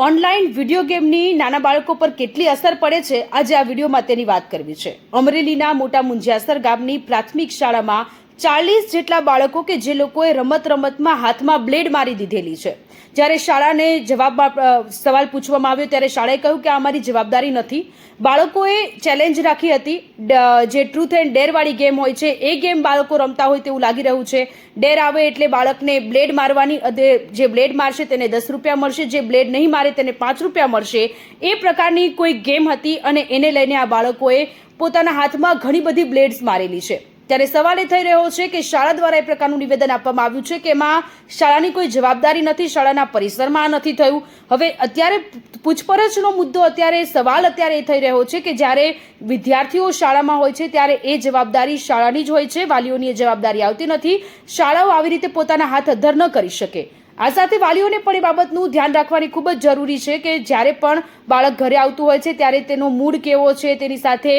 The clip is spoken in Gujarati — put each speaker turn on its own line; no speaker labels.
ઓનલાઈન વિડીયો ગેમની નાના બાળકો પર કેટલી અસર પડે છે આજે આ વિડીયોમાં તેની વાત કરવી છે। અમરેલીના મોટા મુંજિયાસર ગામની પ્રાથમિક શાળામાં 40 જેટલા બાળકો કે જે લોકોએ રમતમાં હાથમાં બ્લેડ મારી દીધેલી છે। જ્યારે શાળાને સવાલ પૂછવામાં આવ્યો ત્યારે શાળાએ કહ્યું કે આ અમારી જવાબદારી નથી। બાળકોએ ચેલેન્જ રાખી હતી, જે ટ્રુથ એન્ડ ડેર વાળી ગેમ હોય છે એ ગેમ બાળકો રમતા હોય તેવું લાગી રહ્યું છે। ડેર આવે એટલે બાળકને બ્લેડ મારવાની, જે બ્લેડ મારશે તેને 10 રૂપિયા મળશે, જે બ્લેડ નહીં મારે તેને 5 રૂપિયા મળશે। એ પ્રકારની કોઈ ગેમ હતી અને એને લઈને આ બાળકોએ પોતાના હાથમાં ઘણી બધી બ્લેડ્સ મારેલી છે। ત્યારે સવાલ એ થઈ રહ્યો છે કે શાળા દ્વારા એ પ્રકારનું નિવેદન આપવામાં આવ્યું છે કે એમાં શાળાની કોઈ જવાબદારી નથી, શાળાના પરિસરમાં નથી થયું। હવે અત્યારે પૂછપરછનો મુદ્દો, સવાલ એ થઈ રહ્યો છે કે જ્યારે વિદ્યાર્થીઓ શાળામાં હોય છે ત્યારે એ જવાબદારી શાળાની જ હોય છે, વાલીઓની એ જવાબદારી આવતી નથી। શાળાઓ આવી રીતે પોતાના હાથ અદ્ધર ન કરી શકે। આ સાથે વાલીઓને પણ એ બાબતનું ધ્યાન રાખવાની ખૂબ જ જરૂરી છે કે જ્યારે પણ બાળક ઘરે આવતું હોય છે ત્યારે તેનો મૂડ કેવો છે, તેની સાથે